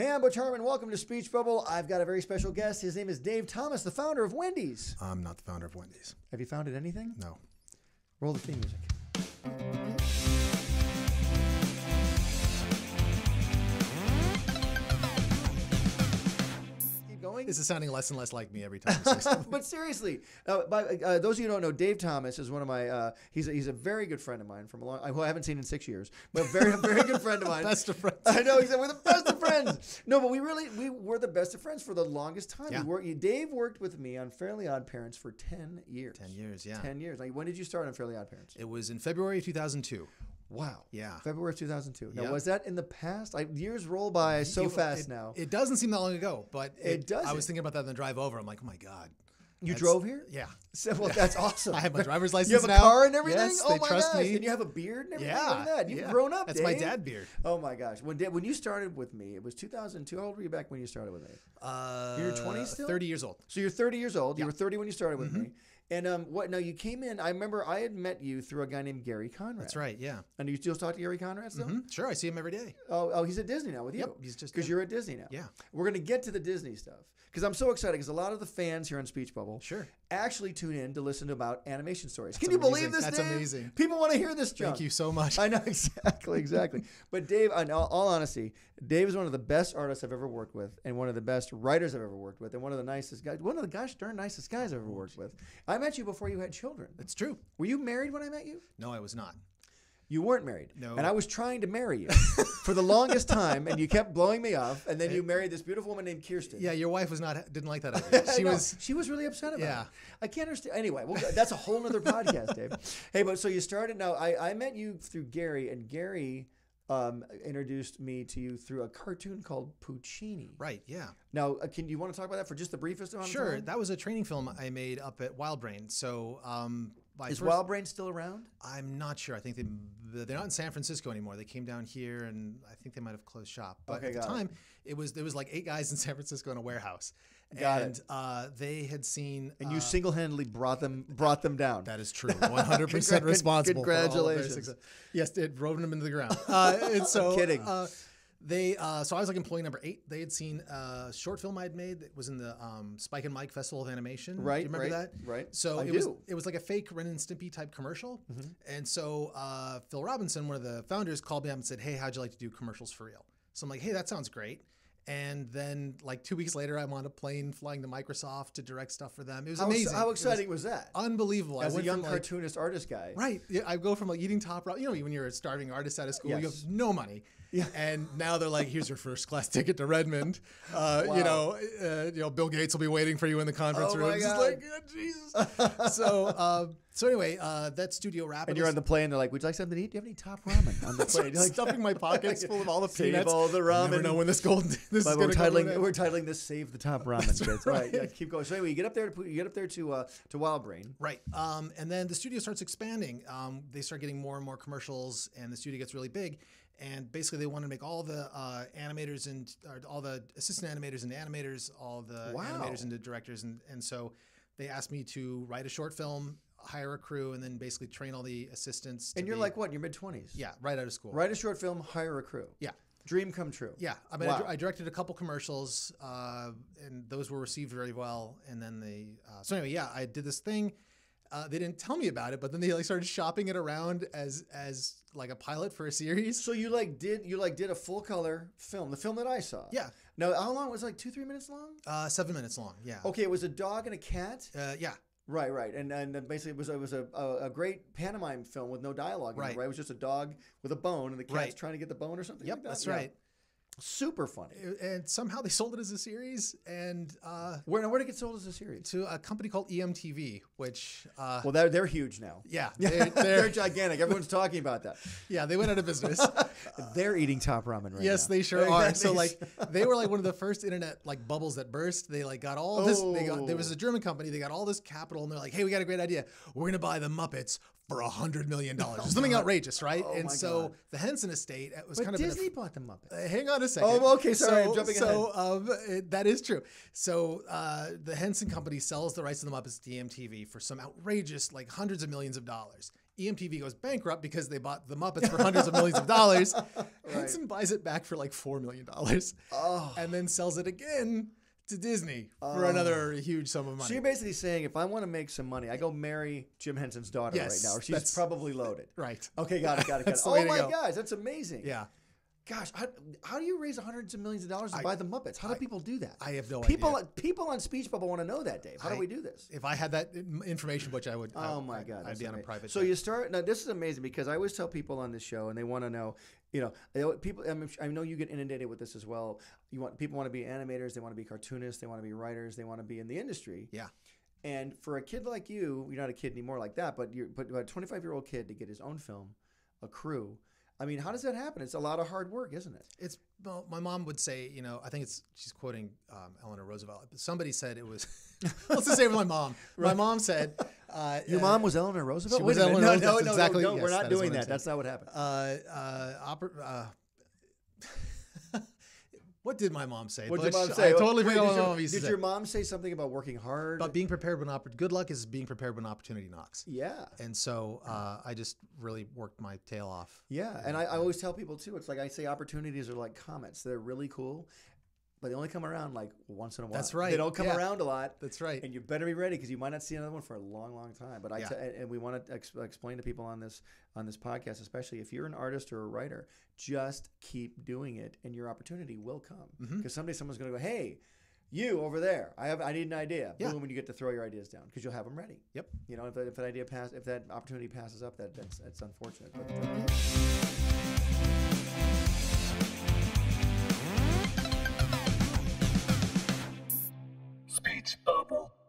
Hey, I'm Butch Hartman. Welcome to Speech Bubble. I've got a very special guest. His name is Dave Thomas, the founder of Wendy's. I'm not the founder of Wendy's. Have you founded anything? No. Roll the theme music. Keep going. This is sounding less and less like me every time you say something. But seriously, those of you who don't know, Dave Thomas is one of my. He's a very good friend of mine from a long. Who I haven't seen in 6 years, but very good friend of mine. Best of friends. I know. He said we're the best of friends. No, but we were the best of friends for the longest time. Yeah. Dave worked with me on Fairly OddParents for 10 years. 10 years, yeah. 10 years. Like, when did you start on Fairly OddParents? It was in February of 2002. Wow. Yeah. February of 2002. Now, Yep. was that in the past? Years roll by so fast now. It doesn't seem that long ago, but It doesn't. I was thinking about that on the drive over. I'm like, oh my God. You drove here? Yeah. So, well, that's awesome. I have my driver's license You have a now. car and everything? Yes, Oh they my trust gosh. me. And you have a beard and everything? Yeah. Look at that. You've Yeah. grown up, That's Dave. my dad beard. Oh my gosh. When you started with me, it was 2002. How old were you back when you started with me? You're 20 still? 30 years old. So you're 30 years old. You Yeah. were 30 when you started with me. And now you came in. I remember I had met you through a guy named Gary Conrad. That's right, yeah. And you still talk to Gary Conrad still? Sure, I see him every day. Oh, he's at Disney now with you. Yep, he's just because you're at Disney now. Yeah. We're gonna get to the Disney stuff because I'm so excited because a lot of the fans here on Speech Bubble Sure. actually tune in to listen about animation stories. That's Can you believe amazing. this? That's Dave? amazing. People want to hear this junk. Thank you so much. I know exactly. But Dave, in all honesty, Dave is one of the best artists I've ever worked with, and one of the best writers I've ever worked with, and one of the nicest guys. One of the gosh darn nicest guys I've ever worked with. I met you before you had children. It's true. Were you married when I met you? No, I was not. You weren't married. No. And I was trying to marry you for the longest time, and you kept blowing me off. And then you married this beautiful woman named Kirsten. Yeah, your wife didn't like that idea. She was really upset about Yeah. it. I can't understand. Anyway, well, that's a whole nother podcast, Dave. Hey, but so you started. Now, I met you through Gary, and Gary introduced me to you through a cartoon called Puccini. Right, yeah. Now, can you want to talk about that for just the briefest amount of time? Sure, that was a training film I made up at WildBrain. So, is WildBrain still around? I'm not sure. I think they're not in San Francisco anymore. They came down here, and I think they might have closed shop. But at the time, there was like 8 guys in San Francisco in a warehouse, they had seen. And you single-handedly brought them down. That is true. 100% responsible. Congratulations. Yes, it drove them into the ground. And so, kidding. So I was like employee number 8. They had seen a short film I had made that was in the Spike and Mike Festival of Animation. Right, Do you remember that? Right. So I it was like a fake Ren and Stimpy type commercial. And so Phil Robinson, one of the founders, called me up and said, "Hey, how'd you like to do commercials for real?" So I'm like, "Hey, that sounds great." And then like 2 weeks later, I'm on a plane flying to Microsoft to direct stuff for them. It was amazing. How exciting was that? Unbelievable. As a young cartoonist artist guy. Right. Yeah, I go from like eating top ramen. You know, when you're a starving artist out of school, you have no money. Yeah. And now they're like, here's your first class ticket to Redmond. Bill Gates will be waiting for you in the conference room. It's just like, oh, Jesus. So anyway, that studio wrap. And you're on the plane. They're like, "Would you like something to eat? Do you have any top ramen on the plane?" You're like stuffing my pockets full of all the peanuts. Save all the ramen. I never know when this is going to go. We're titling this "Save the Top Ramen." Kids. Right. Yeah. Keep going. So anyway, you get up there to WildBrain. Right. And then the studio starts expanding. They start getting more and more commercials, and the studio gets really big. And basically, they want to make all the animators and all the assistant animators into animators, all the animators into directors, and so they asked me to write a short film, hire a crew, and then basically train all the assistants. And you're like what? In your mid-20s? Yeah, right out of school. Write a short film, hire a crew. Yeah. Dream come true. Yeah, I mean, I directed a couple commercials, and those were received very well. And then so anyway, yeah, I did this thing. They didn't tell me about it, but then they like started shopping it around as like a pilot for a series. So you did a full color film, the film that I saw. Yeah. Now, how long was it? Like 2-3 minutes long? 7 minutes long. Yeah. Okay, it was a dog and a cat. Yeah. Right, and basically it was a great pantomime film with no dialogue. Right, it was just a dog with a bone, and the cat's trying to get the bone or something. Yep, like that. That's right. Super funny. And somehow they sold it as a series, and where did it get sold as a series? To a company called EMTV, which well, they're huge now. Yeah, they're gigantic. Everyone's talking about that. Yeah, they went out of business. They're eating top ramen right now. Yes, they sure are. So like they were like one of the first internet like bubbles that burst. They like got all this. There was a German company. They got all this capital, and they're like, "Hey, we got a great idea. We're gonna buy the Muppets for $100 million." Something outrageous, right? Oh, and so God. The Henson estate was but kind of Disney bought the Muppets. Hang on a second. Oh, okay. Sorry, I'm jumping ahead. That is true. So the Henson company sells the rights to the Muppets to EMTV for some outrageous, like hundreds of millions of dollars. EMTV goes bankrupt because they bought the Muppets for hundreds of millions of dollars. Henson buys it back for like $4 million and then sells it again to Disney for another huge sum of money. So you're basically saying if I want to make some money, I go marry Jim Henson's daughter right now, or she's probably loaded. Right. Okay, got it. Oh my gosh, that's amazing. Yeah. Gosh, how do you raise hundreds of millions of dollars to buy the Muppets? How do people do that? I have no idea. People on Speech Bubble want to know that, Dave. How do we do this? If I had that information, Butch, I would. Oh my God, I'd be on a private. So you start now. This is amazing because I always tell people on this show, and they want to know. People. I know you get inundated with this as well. People want to be animators. They want to be cartoonists. They want to be writers. They want to be in the industry. Yeah. And for a kid like you, you're not a kid anymore like that, but a 25-year-old kid to get his own film, a crew. I mean, how does that happen? It's a lot of hard work, isn't it? Well, my mom would say, I think she's quoting Eleanor Roosevelt. Somebody said it was, let's just say my mom. Right. My mom said. Your mom was Eleanor Roosevelt? She was Eleanor Roosevelt. No, exactly. No, we're not doing that. That's not what happened. What did my mom say? What did your mom say? I totally forgot what my mom used to say. Did your mom say something about working hard? About being prepared when good luck is being prepared when opportunity knocks. Yeah. And so I just really worked my tail off. Yeah. And I always tell people too, it's like I say opportunities are like comets. They're really cool, but they only come around like once in a while. That's right. They don't come around a lot. That's right. And you better be ready because you might not see another one for a long, long time. But and we want to explain to people on this podcast, especially if you're an artist or a writer, just keep doing it, and your opportunity will come. Because someday someone's going to go, "Hey, you over there, I need an idea." Yeah. Boom, when you get to throw your ideas down because you'll have them ready. Yep. If that opportunity passes up, that's unfortunate. But, Speech